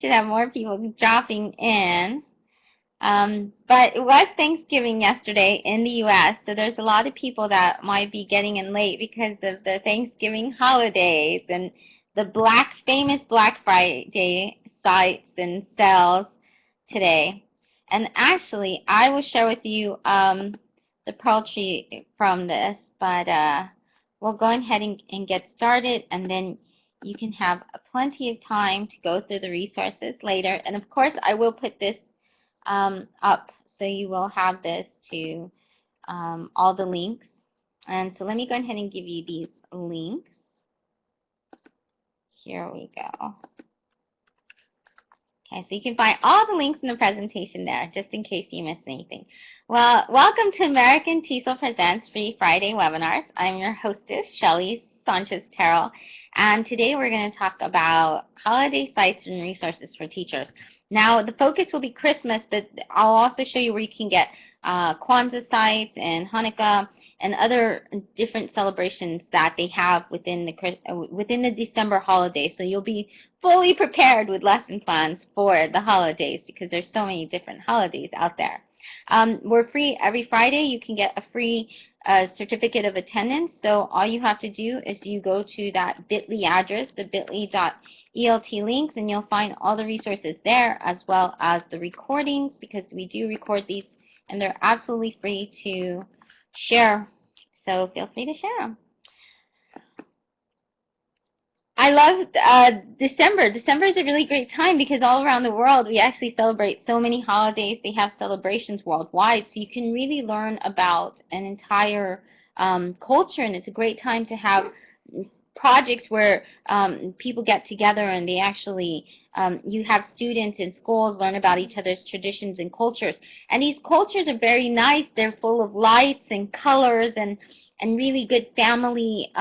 Should have more people dropping in. But it was Thanksgiving yesterday in the U.S., so there's a lot of people that might be getting in late because of the Thanksgiving holidays and the famous Black Friday sites and sales today. And actually, I will share with you the pearl tree from this, but we'll go ahead and get started, and then you can have plenty of time to go through the resources later. And of course, I will put this up, so you will have this to all the links. And so let me go ahead and give you these links. Here we go. Okay, so you can find all the links in the presentation there, just in case you missed anything. Well, welcome to American TESOL Presents Free Friday Webinars. I'm your hostess, Shelly Sanchez-Terrell, and today we're going to talk about holiday sites and resources for teachers. Now, the focus will be Christmas, but I'll also show you where you can get Kwanzaa sites and Hanukkah and other different celebrations that they have within the December holidays. So you'll be fully prepared with lesson plans for the holidays because there's so many different holidays out there. We're free every Friday. You can get a free certificate of attendance. So all you have to do is you go to that bit.ly address, the bit.ly.elt links, and you'll find all the resources there as well as the recordings, because we do record these and they're absolutely free to share. So feel free to share them. I love December. December is a really great time because all around the world we actually celebrate so many holidays. They have celebrations worldwide, so you can really learn about an entire culture, and it's a great time to have projects where people get together and they actually, you have students in schools learn about each other's traditions and cultures. And these cultures are very nice. They're full of lights and colors and really good family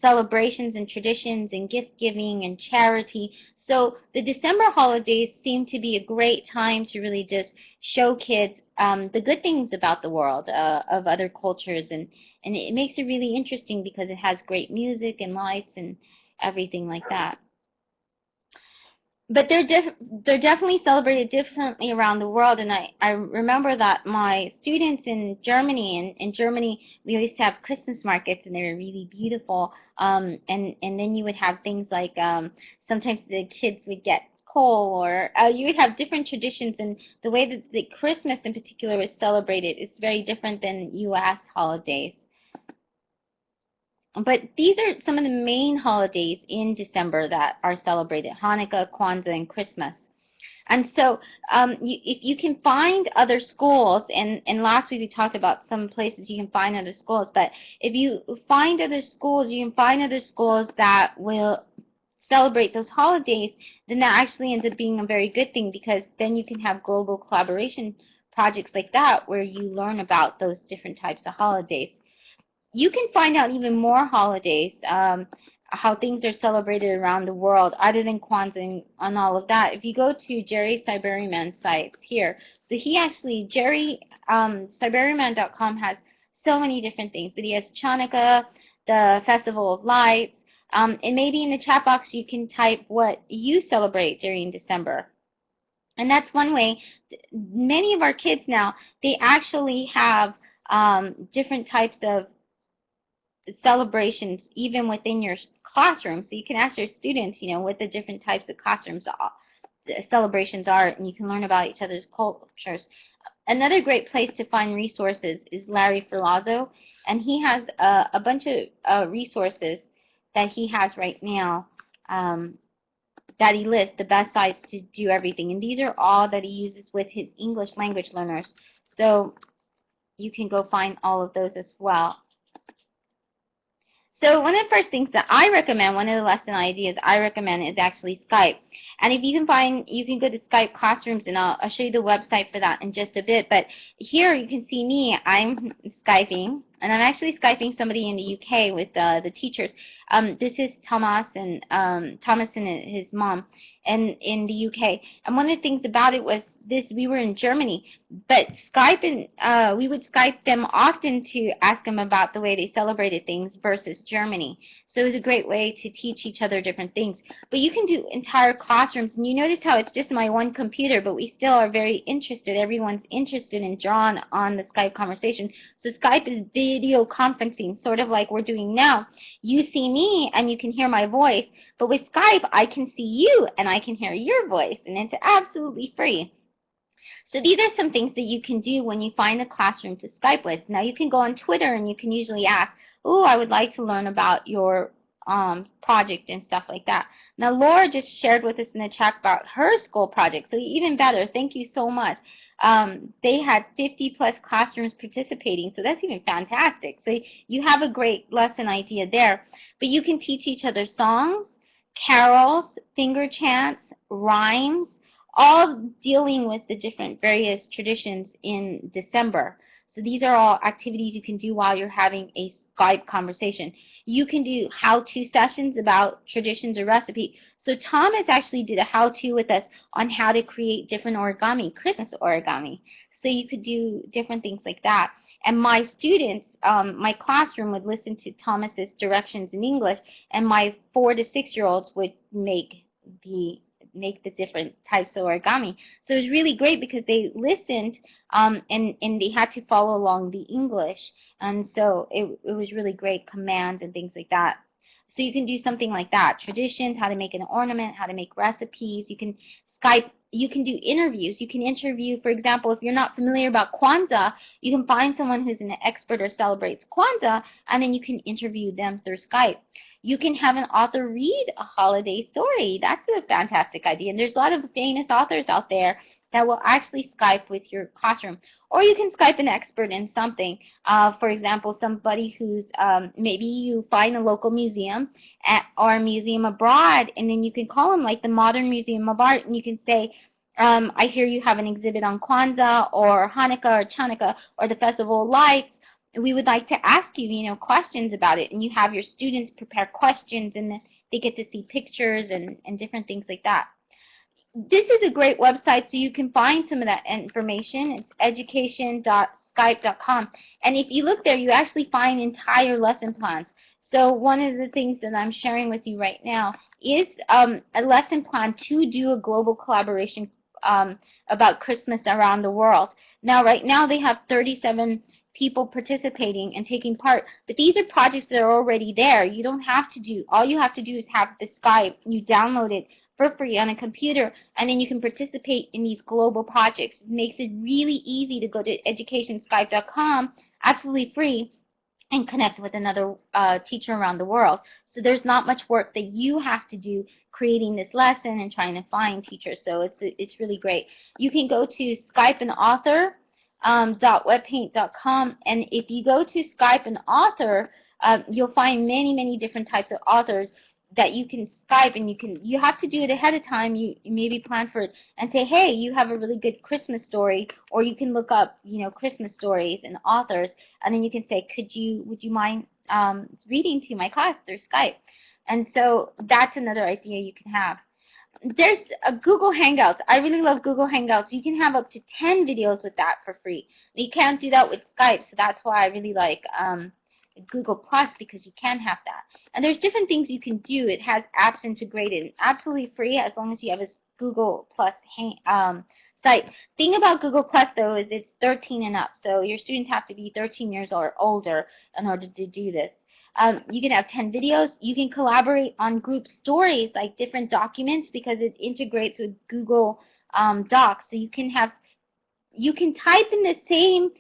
celebrations and traditions and gift giving and charity. So the December holidays seem to be a great time to really just show kids the good things about the world, of other cultures, and it makes it really interesting because it has great music and lights and everything like that. But they're definitely celebrated differently around the world, and I remember that my students in Germany, in Germany we used to have Christmas markets, and they were really beautiful, and then you would have things like sometimes the kids would get coal, or you would have different traditions, and the way that the Christmas in particular is celebrated is very different than U.S. holidays. But these are some of the main holidays in December that are celebrated: Hanukkah, Kwanzaa, and Christmas. And so if you can find other schools, and last week we talked about some places you can find other schools, but if you find other schools, you can find other schools that will celebrate those holidays, then that actually ends up being a very good thing, because then you can have global collaboration projects like that where you learn about those different types of holidays. You can find out even more holidays, how things are celebrated around the world other than Kwanzaa and all of that. If you go to Jerry Cyberryman's site here, so he actually, Cyberryman.com has so many different things, but he has Chanukah, the Festival of Lights, and maybe in the chat box you can type what you celebrate during December. And that's one way. Many of our kids now, they actually have different types of celebrations even within your classroom. So you can ask your students, what the different types of classrooms celebrations are, and you can learn about each other's cultures. Another great place to find resources is Larry Filazzo, and he has a bunch of resources that he has right now, that he lists the best sites to do everything. And these are all that he uses with his English language learners. So you can go find all of those as well. So one of the first things that I recommend, one of the lesson ideas I recommend, is actually Skype. And if you can find, you can go to Skype Classrooms, and I'll show you the website for that in just a bit. But here you can see me. I'm Skyping, and I'm actually Skyping somebody in the UK with the teachers. This is Thomas and his mom, and in the UK. And one of the things about it was this: we were in Germany, but Skype, we would Skype them often to ask them about the way they celebrated things versus Germany. So it was a great way to teach each other different things. But you can do entire classrooms, and you notice how it's just my one computer, but we still are very interested. Everyone's interested and drawn on the Skype conversation. So Skype is video conferencing, sort of like we're doing now. You see me and you can hear my voice, but with Skype, I can see you and I can hear your voice, and it's absolutely free. So these are some things that you can do when you find a classroom to Skype with. Now you can go on Twitter and you can usually ask, oh, I would like to learn about your project and stuff like that. Now Laura just shared with us in the chat about her school project, so even better. Thank you so much. They had 50 plus classrooms participating, so that's even fantastic. So you have a great lesson idea there. But you can teach each other songs, carols, finger chants, rhymes, all dealing with the different various traditions in December. So these are all activities you can do while you're having a Skype conversation. You can do how-to sessions about traditions or recipe. So Thomas actually did a how-to with us on how to create different origami, Christmas origami. So you could do different things like that. And my students, my classroom would listen to Thomas's directions in English, and my 4 to 6 year olds would make the different types of origami. So it was really great because they listened and they had to follow along the English. And so it was really great, commands and things like that. So you can do something like that. Traditions, how to make an ornament, how to make recipes. You can Skype. You can do interviews. You can interview, for example, if you're not familiar about Kwanzaa, you can find someone who's an expert or celebrates Kwanzaa, and then you can interview them through Skype. You can have an author read a holiday story. That's a fantastic idea. And there's a lot of famous authors out there that will actually Skype with your classroom. Or you can Skype an expert in something. For example, somebody who's, maybe you find a local museum or a museum abroad, and then you can call them, like the Modern Museum of Art, and you can say, I hear you have an exhibit on Kwanzaa or Hanukkah or Chanukah or the Festival of Lights. We would like to ask you, questions about it, and you have your students prepare questions, and they get to see pictures and different things like that. This is a great website, so you can find some of that information. It's education.skype.com, and if you look there, you actually find entire lesson plans. So one of the things that I'm sharing with you right now is a lesson plan to do a global collaboration about Christmas around the world. Now, right now, they have 37 people participating and taking part, but these are projects that are already there. You don't have to do, all you have to do is have the Skype, you download it for free on a computer, and then you can participate in these global projects. It makes it really easy to go to educationskype.com, absolutely free, and connect with another teacher around the world. So there's not much work that you have to do creating this lesson and trying to find teachers. So it's really great. You can go to Skype an author .webpaint.com, and if you go to Skype an author, you'll find many different types of authors that you can Skype, and you have to do it ahead of time. You maybe plan for it and say, hey, you have a really good Christmas story, or you can look up Christmas stories and authors, and then you can say, would you mind reading to my class through Skype? And so that's another idea you can have. There's a Google Hangouts. I really love Google Hangouts. You can have up to 10 videos with that for free. You can't do that with Skype, so that's why I really like Google Plus, because you can have that. And there's different things you can do. It has apps integrated, absolutely free as long as you have a Google Plus site. Thing about Google Plus, though, is it's 13 and up, so your students have to be 13 years or older in order to do this. You can have 10 videos. You can collaborate on group stories, like different documents, because it integrates with Google Docs. So you can type in the same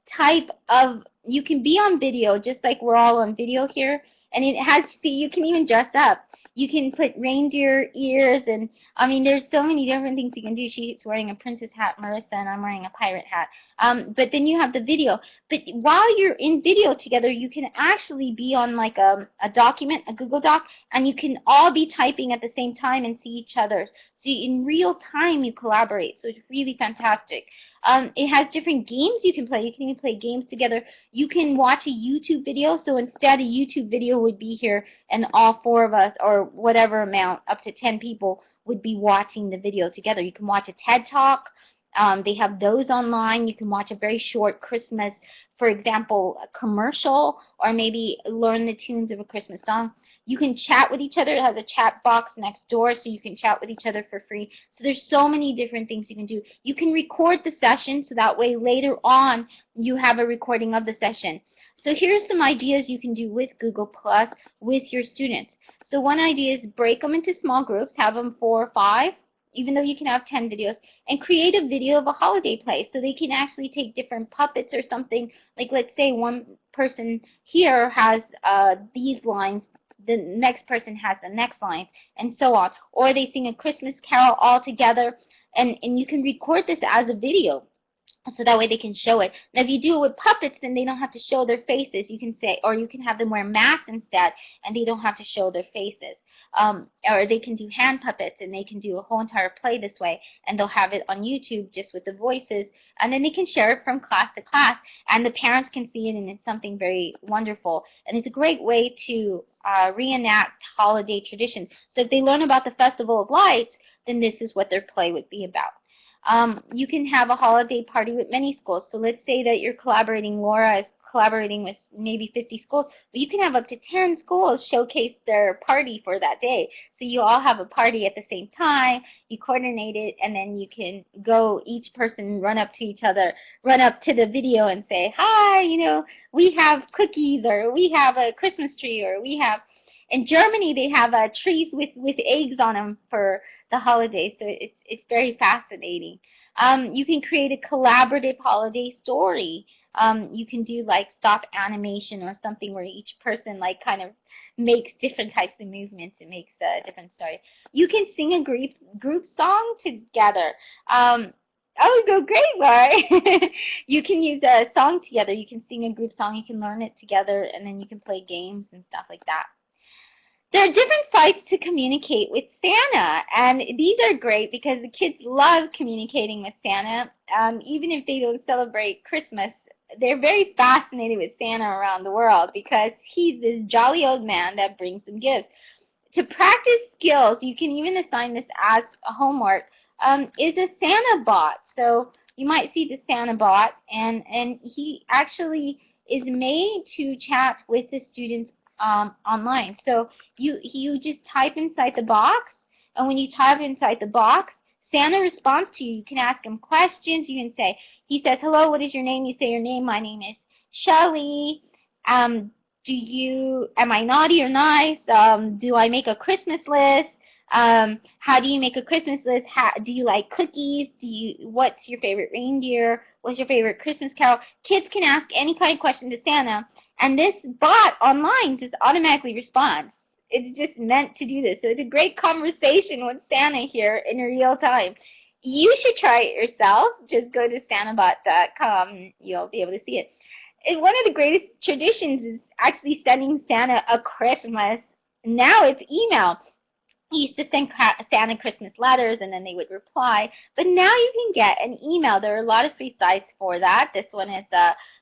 type of, you can be on video, just like we're all on video here, and it has, see, you can even dress up. You can put reindeer ears, and I mean, there's so many different things you can do. She's wearing a princess hat, Marissa, and I'm wearing a pirate hat. But then you have the video. But while you're in video together, you can actually be on like a document, a Google Doc, and you can all be typing at the same time and see each other. So in real time, you collaborate. So it's really fantastic. It has different games you can play. You can even play games together. You can watch a YouTube video. So instead, a YouTube video would be here, and all 4 of us, or whatever amount, up to 10 people, would be watching the video together. You can watch a TED Talk. They have those online. You can watch a very short Christmas, for example, a commercial, or maybe learn the tunes of a Christmas song. You can chat with each other. It has a chat box next door, so you can chat with each other for free. So there's so many different things you can do. You can record the session, so that way later on you have a recording of the session. So here's some ideas you can do with Google Plus with your students. So one idea is break them into small groups, have them 4 or 5, even though you can have 10 videos, and create a video of a holiday play. So they can actually take different puppets or something. Like, let's say one person here has these lines, the next person has the next line, and so on. Or they sing a Christmas carol all together, and you can record this as a video, so that way they can show it. Now, if you do it with puppets, then they don't have to show their faces. You can say, or you can have them wear masks instead, and they don't have to show their faces. Or they can do hand puppets, and they can do a whole entire play this way, and they'll have it on YouTube just with the voices, and then they can share it from class to class, and the parents can see it, and it's something very wonderful. And it's a great way to reenact holiday traditions. So if they learn about the Festival of Lights, then this is what their play would be about. You can have a holiday party with many schools. So let's say that you're collaborating, Laura is collaborating with maybe 50 schools, but you can have up to 10 schools showcase their party for that day. So you all have a party at the same time, you coordinate it, and then you can go, each person run up to each other, run up to the video and say, hi, we have cookies, or we have a Christmas tree, or we have, in Germany, they have trees with eggs on them for the holidays, so it's very fascinating. You can create a collaborative holiday story. You can do like stop animation or something where each person like kind of makes different types of movements and makes a different story. You can sing a group song together. Oh, go great, Laura. You can use a song together. You can sing a group song. You can learn it together, and then you can play games and stuff like that. There are different sites to communicate with Santa, and these are great because the kids love communicating with Santa. Even if they don't celebrate Christmas, they're very fascinated with Santa around the world because he's this jolly old man that brings them gifts. To practice skills, you can even assign this as a homework, is a Santa bot. So you might see the Santa bot, and he actually is made to chat with the students online. So you just type inside the box, and when you type inside the box, Santa responds to you. You can ask him questions. You can say, he says, hello, what is your name? You say your name. My name is Shelly. Am I naughty or nice? Do I make a Christmas list? How do you make a Christmas list? Do you like cookies? What's your favorite reindeer? What's your favorite Christmas carol? Kids can ask any kind of question to Santa, and this bot online just automatically responds. It's just meant to do this. So it's a great conversation with Santa here in real time. You should try it yourself. Just go to santabot.com. You'll be able to see it. And one of the greatest traditions is actually sending Santa a Christmas. Now it's email. He used to send Santa Christmas letters, and then they would reply. But now you can get an email. There are a lot of free sites for that. This one is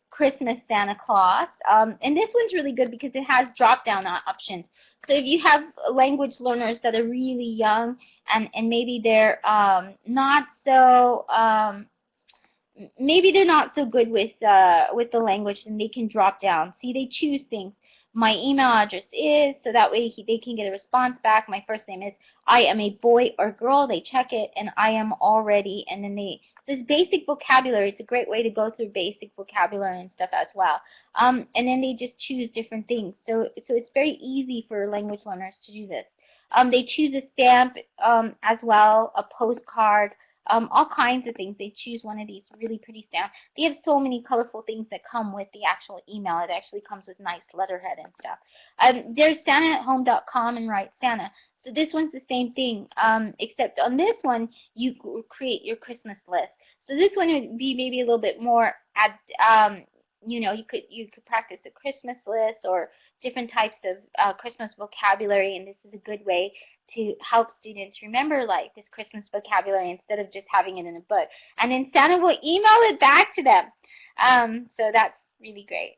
Christmas Santa Claus. And this one's really good because it has drop-down options. So if you have language learners that are really young, and maybe they're not so maybe they're not so good with the language, then they can drop down. See, they choose things. My email address is, so that way they can get a response back. My first name is, I am a boy or girl. They check it, and I am already, and then so it's basic vocabulary. It's a great way to go through basic vocabulary and stuff as well. And then they just choose different things. So it's very easy for language learners to do this. They choose a stamp as well, a postcard, all kinds of things. They choose one of these really pretty stamps. They have so many colorful things that come with the actual email. It actually comes with nice letterhead and stuff. There's SantaAtHome.com and Write Santa. So this one's the same thing, except on this one, you create your Christmas list. So this one would be maybe a little bit more you could practice a Christmas list or different types of Christmas vocabulary, and this is a good way to help students remember like this Christmas vocabulary instead of just having it in a book. And then Santa will email it back to them. So Really great.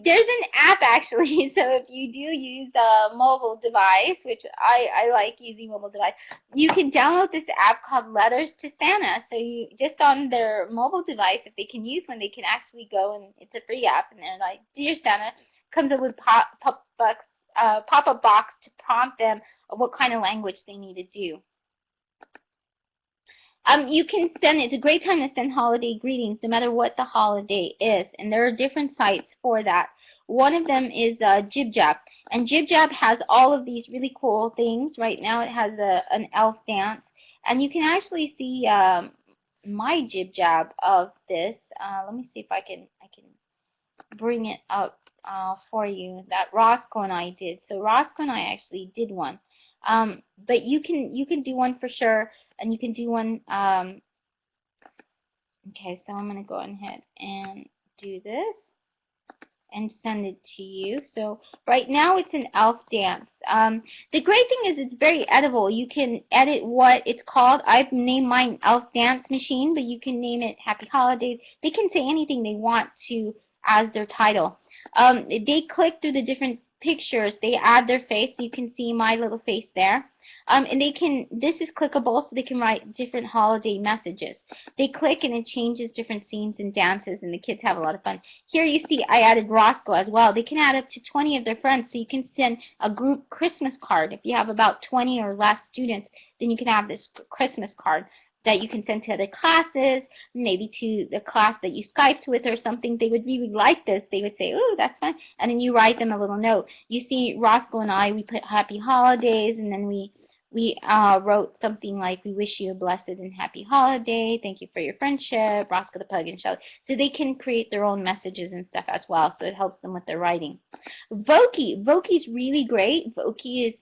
There's an app actually, so if you do use a mobile device, which I like using mobile device, you can download this app called Letters to Santa. So you just on their mobile device, if they can use one, they can actually go and it's a free app, and they're like, "Dear Santa," comes up with pop-up box to prompt them of what kind of language they need to do. You can send, it's a great time to send holiday greetings no matter what the holiday is, and there are different sites for that. One of them is JibJab, and JibJab has all of these really cool things. Right now it has an elf dance, and you can actually see my JibJab of this. Let me see if I can bring it up for you that Roscoe and I did. So Roscoe and I actually did one. But you can do one for sure, and you can do one. Okay, so I'm going to go ahead and do this and send it to you. So right now it's an elf dance. The great thing is it's very edible. You can edit what it's called. I've named mine Elf Dance Machine, but you can name it Happy Holidays. They can say anything they want to as their title. They click through the different pictures. They add their face. You can see my little face there. And they can, this is clickable, so they can write different holiday messages. They click and it changes different scenes and dances, and the kids have a lot of fun. Here you see I added Roscoe as well. They can add up to 20 of their friends, so you can send a group Christmas card. If you have about 20 or less students, then you can have this Christmas card that you can send to other classes, maybe to the class that you Skyped with or something. They would really like this. They would say, "Oh, that's fun," and then you write them a little note. You see Roscoe and I, we put Happy Holidays, and then we wrote something like, "We wish you a blessed and happy holiday. Thank you for your friendship, Roscoe the Pug and Shelly." So they can create their own messages and stuff as well. So it helps them with their writing. Voki is really great. Voki is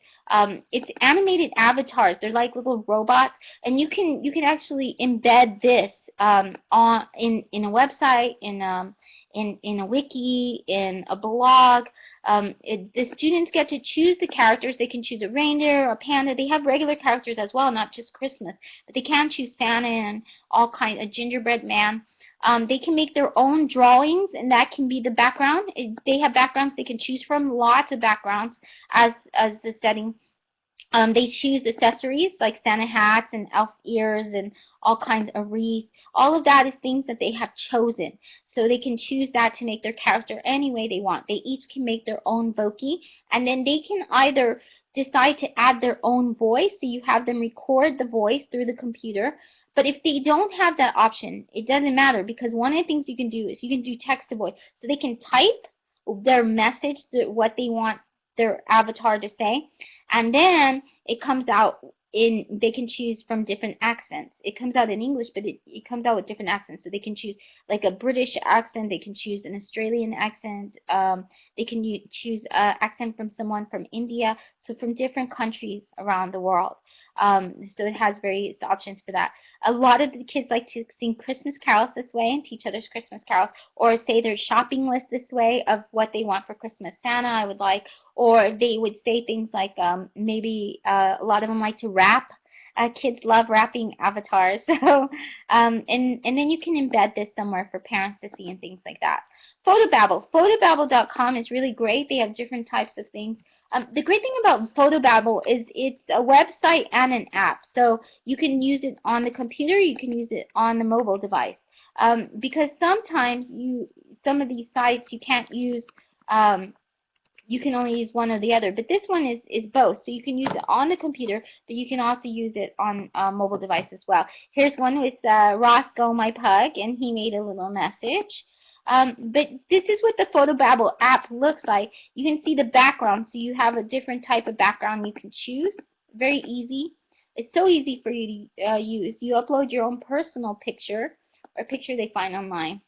it's animated avatars. They're like little robots, and you can actually embed this on in a website, in a wiki, in a blog. The students get to choose the characters. They can choose a reindeer, a panda. They have regular characters as well, not just Christmas. But they can choose Santa and all kinds, a gingerbread man. They can make their own drawings, and that can be the background. They have backgrounds they can choose from, lots of backgrounds as the setting. They choose accessories like Santa hats and elf ears and all kinds of wreaths. All of that is things that they have chosen. So they can choose that to make their character any way they want. They each can make their own Voki, and then they can either decide to add their own voice, so you have them record the voice through the computer. But if they don't have that option, it doesn't matter, because one of the things you can do is you can do text to voice. So they can type their message, what they want their avatar to say, and then it comes out in, they can choose from different accents. It comes out in English, but it comes out with different accents. So they can choose like a British accent, they can choose an Australian accent, they can choose an accent from someone from India, so from different countries around the world. So it has various options for that. A lot of the kids like to sing Christmas carols this way and teach others Christmas carols, or say their shopping list this way of what they want for Christmas. Santa, I would like, or they would say things like maybe a lot of them like to rap. Kids love rapping avatars. So and then you can embed this somewhere for parents to see and things like that. Photobabble.com is really great. They have different types of things. The great thing about Photobabble is it's a website and an app. So you can use it on the computer, you can use it on the mobile device. Because sometimes some of these sites you can't use, you can only use one or the other, but this one is both. So you can use it on the computer, but you can also use it on a mobile device as well. Here's one with Roscoe, my pug, and he made a little message. But this is what the Photobabble app looks like. You can see the background, so you have a different type of background you can choose. Very easy. It's so easy for you to use. You upload your own personal picture, or picture they find online,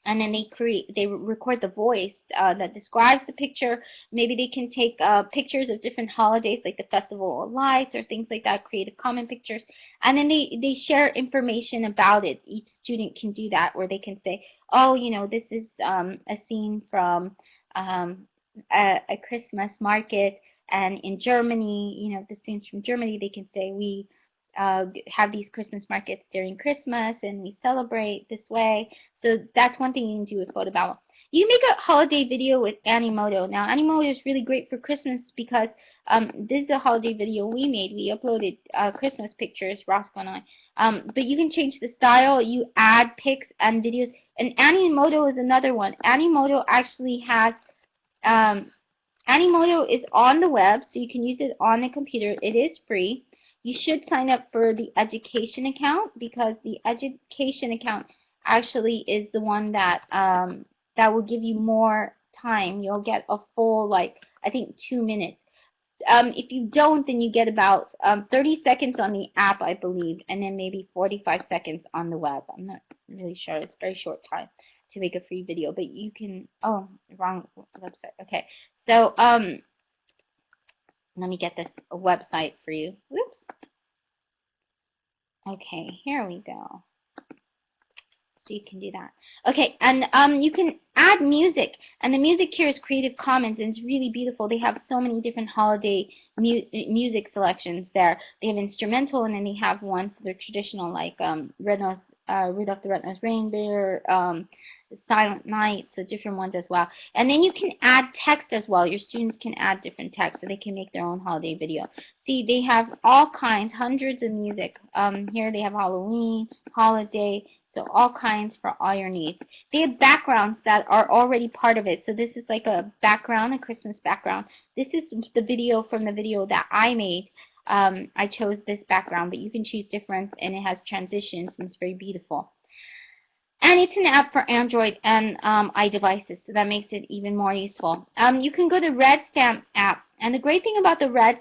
and then they record the voice that describes the picture. Maybe they can take pictures of different holidays, like the Festival of Lights or things like that, creative comment pictures, and then they share information about it. Each student can do that, where they can say, "Oh, this is a scene from a Christmas market, and in Germany, the students from Germany, they can say, have these Christmas markets during Christmas, and we celebrate this way. So that's one thing you can do with Photobabble. You can make a holiday video with Animoto. Now, Animoto is really great for Christmas because this is a holiday video we made. We uploaded Christmas pictures, Roscoe and I. But you can change the style. You add pics and videos. And Animoto is another one. Animoto actually has Animoto is on the web, so you can use it on the computer. It is free. You should sign up for the education account because the education account actually is the one that that will give you more time. You'll get a full, like, I think 2 minutes. If you don't, then you get about 30 seconds on the app, I believe, and then maybe 45 seconds on the web. I'm not really sure. It's a very short time to make a free video, but you can, oh, wrong website. Okay, so let me get this website for you. Whoops. Okay, here we go. So you can do that. Okay, and you can add music, and the music here is Creative Commons, and it's really beautiful. They have so many different holiday music selections there. They have instrumental, and then they have one for the traditional, like Rudolph the Red-Nosed Reindeer, Silent Night, so different ones as well. And then you can add text as well. Your students can add different text, so they can make their own holiday video. See, they have all kinds, hundreds of music. Here they have Halloween, holiday, so all kinds for all your needs. They have backgrounds that are already part of it. So this is like a background, a Christmas background. This is the video from the video that I made. I chose this background, but you can choose different, and it has transitions, and it's very beautiful. And it's an app for Android and iDevices, so that makes it even more useful. You can go to Red Stamp app, and the great thing about the Red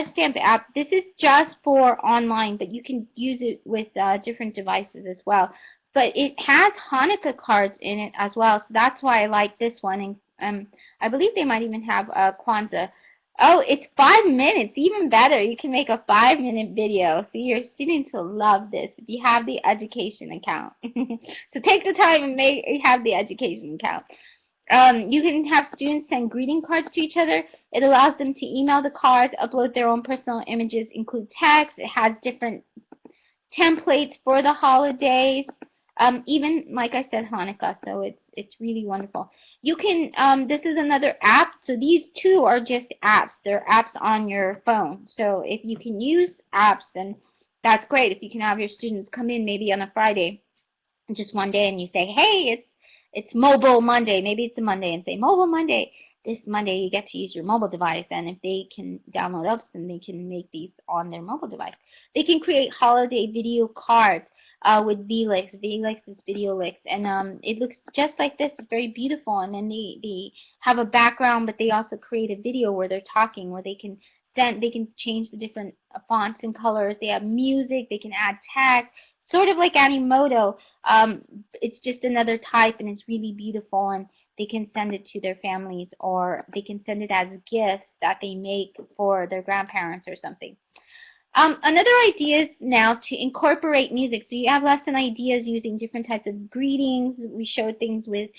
Stamp app, this is just for online, but you can use it with different devices as well. But it has Hanukkah cards in it as well, so that's why I like this one. And I believe they might even have Kwanzaa. Oh, it's 5 minutes, even better. You can make a 5-minute video. So your students will love this if you have the education account. So take the time and have the education account. You can have students send greeting cards to each other. It allows them to email the cards, upload their own personal images, include text. It has different templates for the holidays. Even, like I said, Hanukkah, so it's really wonderful. You can, this is another app, so these two are just apps. They're apps on your phone. So if you can use apps, then that's great. If you can have your students come in maybe on a Friday, just one day, and you say, hey, it's Mobile Monday. Maybe it's a Monday, and say, Mobile Monday. This Monday you get to use your mobile device, and if they can download apps, then they can make these on their mobile device. They can create holiday video cards with VLIX. VLIX is VideoLix, and it looks just like this. It's very beautiful, and then they have a background, but they also create a video where they're talking, where they can change the different fonts and colors. They have music. They can add text, sort of like Animoto. It's just another type, and it's really beautiful, and they can send it to their families, or they can send it as gifts that they make for their grandparents or something. Another idea is now to incorporate music. So you have lesson ideas using different types of greetings. We showed things with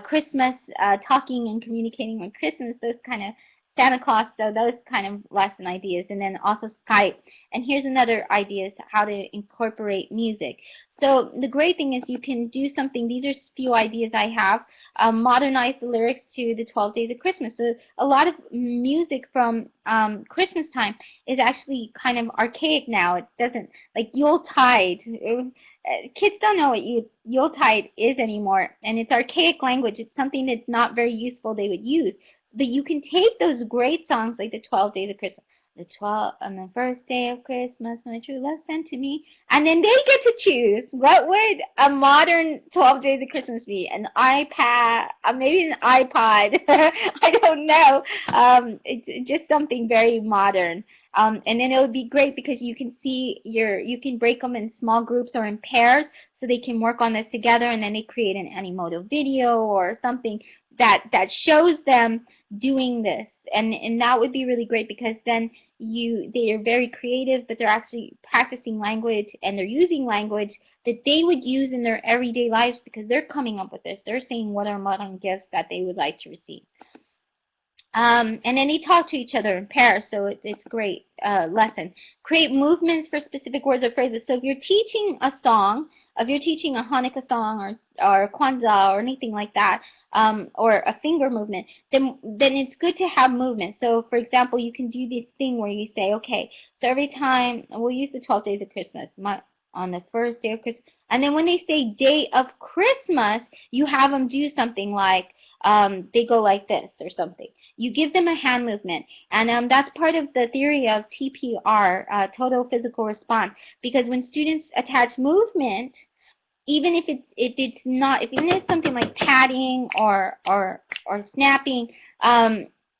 Christmas, talking and communicating with Christmas, those kind of Santa Claus, so those kind of lesson ideas, and then also Skype. And here's another idea, is how to incorporate music. So the great thing is you can do something. These are few ideas I have. Modernize the lyrics to the 12 Days of Christmas. So a lot of music from Christmas time is actually kind of archaic now. It doesn't, like Yuletide. Kids don't know what Yuletide is anymore, and it's archaic language. It's something that's not very useful they would use. But you can take those great songs like the 12 Days of Christmas, on the first day of Christmas, my true love sent to me, and then they get to choose what would a modern 12 Days of Christmas be. An iPad, maybe an iPod. I don't know. It's just something very modern. And then it would be great because you can see you can break them in small groups or in pairs, so they can work on this together, and then they create an Animoto video or something that shows them doing this, and that would be really great, because then they are very creative, but they're actually practicing language, and they're using language that they would use in their everyday lives, because they're coming up with this. They're saying what are modern gifts that they would like to receive. And then they talk to each other in pairs, so it's a great lesson. Create movements for specific words or phrases. So if you're teaching a song, if you're teaching a Hanukkah song or Kwanzaa or anything like that, or a finger movement, then it's good to have movement. So for example, you can do this thing where you say, okay, so every time, we'll use the 12 days of Christmas, on the first day of Christmas, and then when they say day of Christmas, you have them do something like, they go like this or something. You give them a hand movement, and that's part of the theory of TPR, total physical response, because when students attach movement, even if it's something like patting or snapping,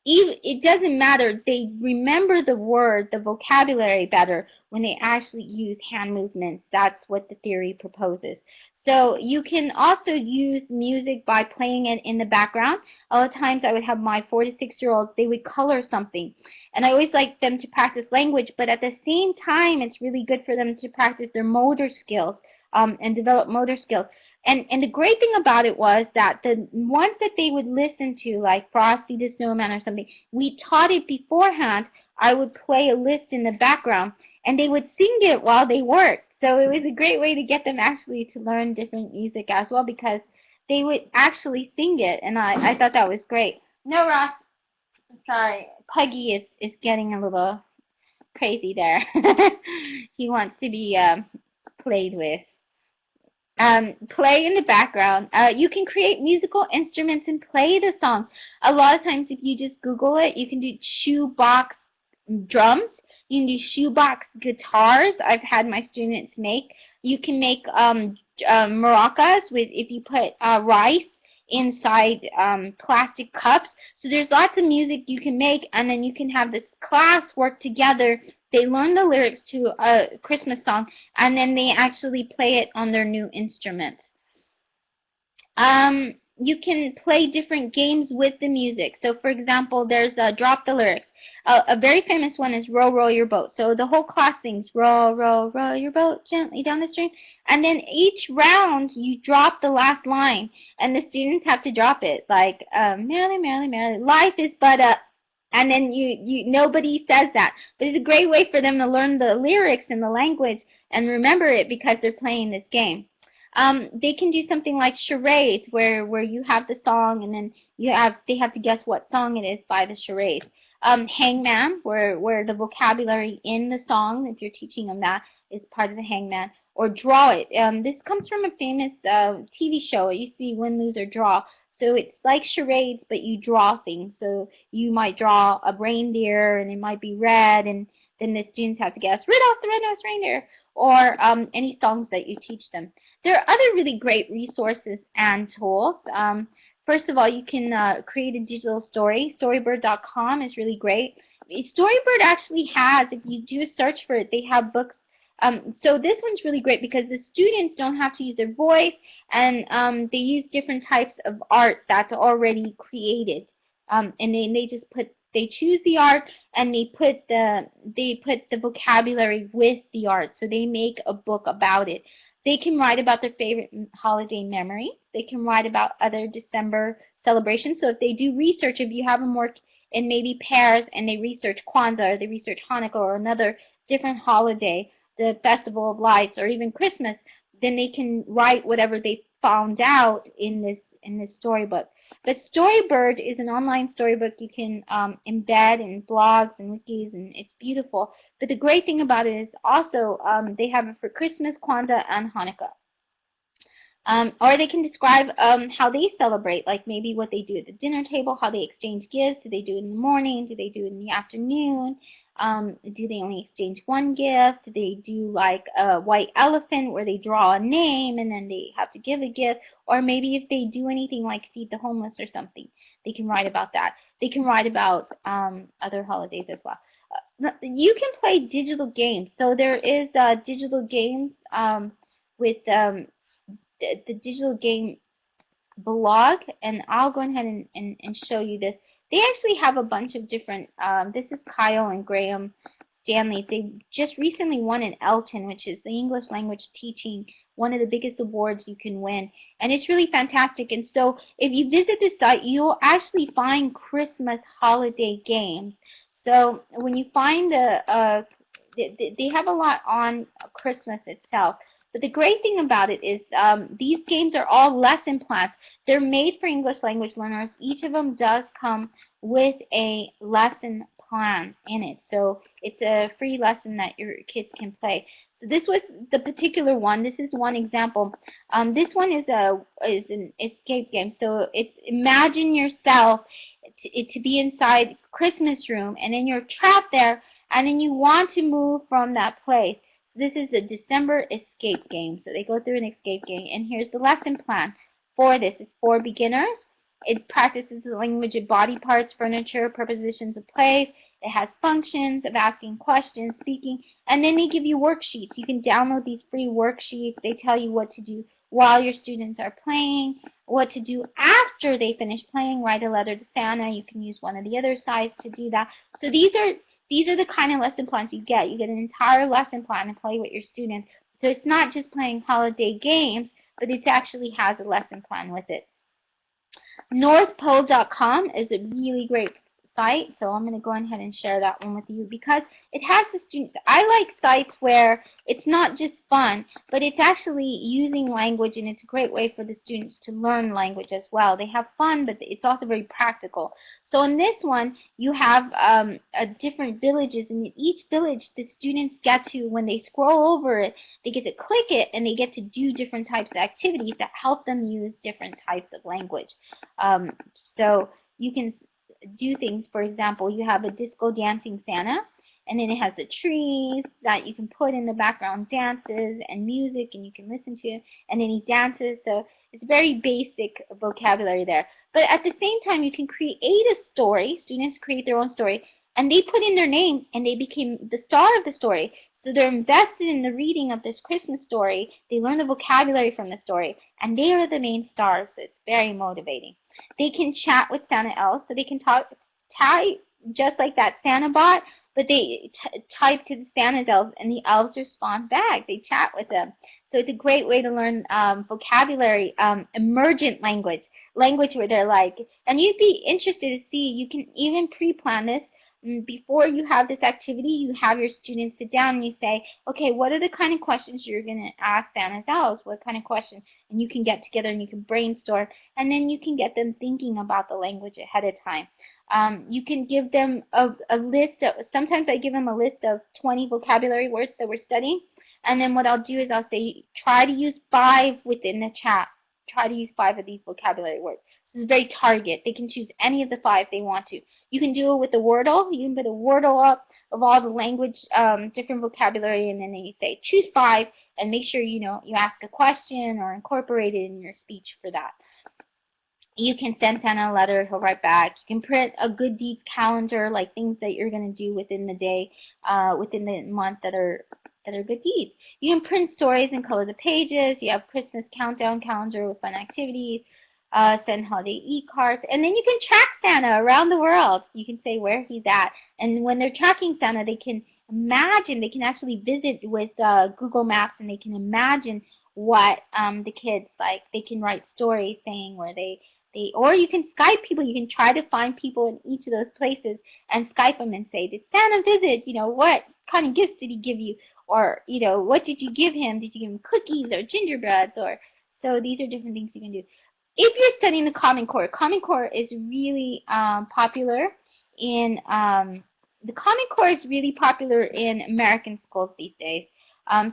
it doesn't matter. They remember the word, the vocabulary better when they actually use hand movements. That's what the theory proposes. So you can also use music by playing it in the background. A lot of times I would have my 4 to 6-year-olds, they would color something. And I always like them to practice language, but at the same time, it's really good for them to practice their motor skills, and develop motor skills. And the great thing about it was that the ones that they would listen to, like Frosty the Snowman or something, we taught it beforehand. I would play a list in the background, and they would sing it while they worked. So it was a great way to get them actually to learn different music as well, because they would actually sing it, and I thought that was great. No, Ross, sorry, Puggy is getting a little crazy there. He wants to be played with. Play in the background. You can create musical instruments and play the song. A lot of times, if you just Google it, you can do shoebox drums. You can do shoebox guitars. I've had my students make. You can make maracas with, if you put rice inside plastic cups. So there's lots of music you can make, and then you can have this class work together. They learn the lyrics to a Christmas song, and then they actually play it on their new instruments. You can play different games with the music. So, for example, there's Drop the Lyrics. A very famous one is Row, Row Your Boat. So the whole class sings, row, row, row your boat gently down the stream. And then each round, you drop the last line, and the students have to drop it. Like, merrily, merrily, merrily, life is but a... And then nobody says that. But it's a great way for them to learn the lyrics and the language and remember it because they're playing this game. They can do something like charades, where you have the song and then they have to guess what song it is by the charades. Hangman, where the vocabulary in the song, if you're teaching them that, is part of the hangman. Or draw it. This comes from a famous TV show. It used to be Win, Lose, or Draw. So it's like charades, but you draw things. So you might draw a reindeer, and it might be red, and then the students have to guess Rudolph the Red-Nosed Reindeer, or any songs that you teach them. There are other really great resources and tools. First of all, you can create a digital story. Storybird.com is really great. Storybird actually has, if you do a search for it, they have books. So this one's really great because the students don't have to use their voice, and they use different types of art that's already created. And they choose the art, and they put the vocabulary with the art. So they make a book about it. They can write about their favorite holiday memory. They can write about other December celebrations. So if they do research, if you have them work in maybe pairs and they research Kwanzaa or they research Hanukkah or another different holiday, the Festival of Lights, or even Christmas, then they can write whatever they found out in this storybook. But Storybird is an online storybook you can embed in blogs and wikis, and it's beautiful. But the great thing about it is also they have it for Christmas, Kwanzaa, and Hanukkah. Or they can describe how they celebrate, like maybe what they do at the dinner table, how they exchange gifts. Do they do it in the morning? Do they do it in the afternoon? Do they only exchange one gift? Do they do like a white elephant where they draw a name and then they have to give a gift? Or maybe if they do anything like feed the homeless or something, they can write about that. They can write about other holidays as well. You can play digital games. So there is digital games with the digital game blog, and I'll go ahead and show you this. They actually have a bunch of different, this is Kyle and Graham's Stanley. They just recently won an Elton, which is the English language teaching, one of the biggest awards you can win. And it's really fantastic. And so if you visit the site, you'll actually find Christmas holiday games. So when you find they have a lot on Christmas itself. But the great thing about it is these games are all lesson plans. They're made for English language learners. Each of them does come with a lesson plan in it. So it's a free lesson that your kids can play. So this was the particular one. This is one example. This one is an escape game. So it's imagine yourself to be inside Christmas room, and then you're trapped there, and then you want to move from that place. So this is a December escape game. So they go through an escape game, and here's the lesson plan for this. It's for beginners. It practices the language of body parts, furniture, prepositions of place. It has functions of asking questions, speaking, and then they give you worksheets. You can download these free worksheets. They tell you what to do while your students are playing, what to do after they finish playing, write a letter to Santa. You can use one of the other sides to do that. So these are the kind of lesson plans you get. You get an entire lesson plan to play with your students. So it's not just playing holiday games, but it actually has a lesson plan with it. NorthPole.com is a really great site, so I'm going to go ahead and share that one with you because it has the students. I like sites where it's not just fun, but it's actually using language, and it's a great way for the students to learn language as well. They have fun, but it's also very practical. So in this one, you have different villages, and in each village, the students get to, when they scroll over it, they get to click it, and they get to do different types of activities that help them use different types of language. So you can do things. For example, you have a disco dancing Santa, and then it has the trees that you can put in the background, dances and music, and you can listen to it, and then he dances. So it's very basic vocabulary there. But at the same time, you can create a story. Students create their own story, and they put in their name, and they became the star of the story. So they're invested in the reading of this Christmas story. They learn the vocabulary from the story, and they are the main stars. So it's very motivating. They can chat with Santa elves, so they can type just like that Santa bot, but they type to the Santa's elves, and the elves respond back. They chat with them. So it's a great way to learn vocabulary, emergent language where they're like, and you'd be interested to see, you can even pre-plan this. Before you have this activity, you have your students sit down and you say, okay, what are the kind of questions you're going to ask Santa's elves? What kind of questions? And you can get together and you can brainstorm, and then you can get them thinking about the language ahead of time. You can give them a list of, sometimes I give them a list of 20 vocabulary words that we're studying, and then what I'll do is I'll say, try to use 5 within the chat. Try to use 5 of these vocabulary words. This is very target. They can choose any of the 5 they want to. You can do it with a Wordle. You can put a Wordle up of all the language, different vocabulary, and then you say, choose 5, and make sure you ask a question or incorporate it in your speech for that. You can send Santa a letter, he'll write back. You can print a good deeds calendar, like things that you're going to do within the day, within the month that are good deeds. You can print stories and color the pages. You have Christmas countdown calendar with fun activities. Send holiday e-cards, and then you can track Santa around the world. You can say where he's at, and when they're tracking Santa, they can imagine, they can actually visit with Google Maps, and they can imagine what the kids like. They can write stories saying where or you can Skype people. You can try to find people in each of those places and Skype them and say, did Santa visit? What kind of gifts did he give you? Or, what did you give him? Did you give him cookies or gingerbreads? So these are different things you can do. If you're studying the Common Core is really popular in, the Common Core is really popular in American schools these days.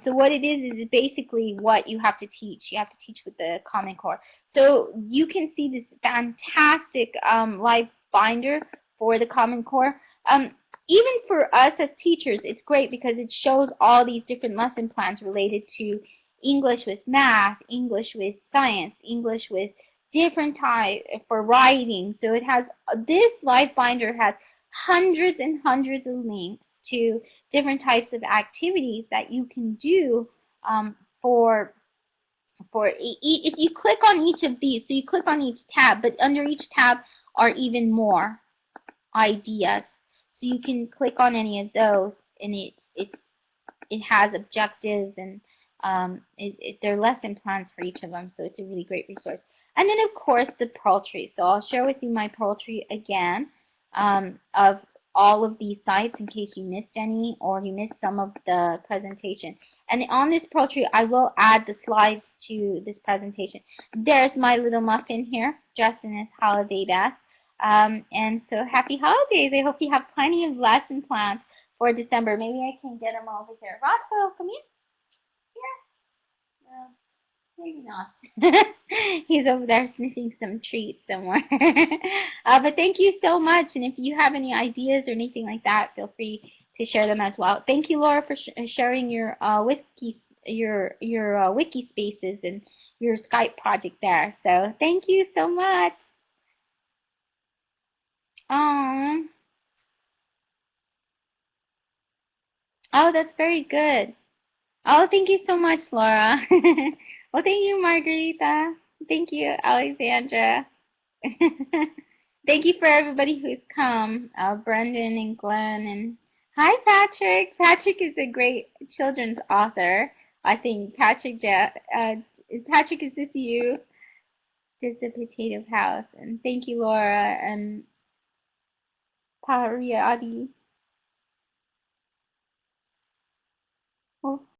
So what it is basically what you have to teach. You have to teach with the Common Core. So you can see this fantastic live binder for the Common Core. Even for us as teachers, it's great because it shows all these different lesson plans related to English with math, English with science, English with different type for writing. So it has, this live binder has hundreds and hundreds of links to different types of activities that you can do if you click on each of these. So you click on each tab, but under each tab are even more ideas. So you can click on any of those and it has objectives, and there are lesson plans for each of them, so it's a really great resource. And then, of course, the Pearl Tree. So I'll share with you my Pearl Tree again of all of these sites in case you missed any or you missed some of the presentation. And on this Pearl Tree, I will add the slides to this presentation. There's my little muffin here, dressed in his holiday best. And so happy holidays. I hope you have plenty of lesson plans for December. Maybe I can get him over here. Rocco, come here. Yeah. Maybe not. He's over there sniffing some treats somewhere. But thank you so much. And if you have any ideas or anything like that, feel free to share them as well. Thank you, Laura, for sharing your wiki spaces and your Skype project there. So thank you so much. Oh, that's very good. Oh, thank you so much, Laura. Well, thank you, Margarita. Thank you, Alexandra. Thank you for everybody who's come, Brendan and Glenn. And hi, Patrick. Patrick is a great children's author. I think Patrick, Patrick, is this you? This is the Potato House. And thank you, Laura and Pariadi. Well,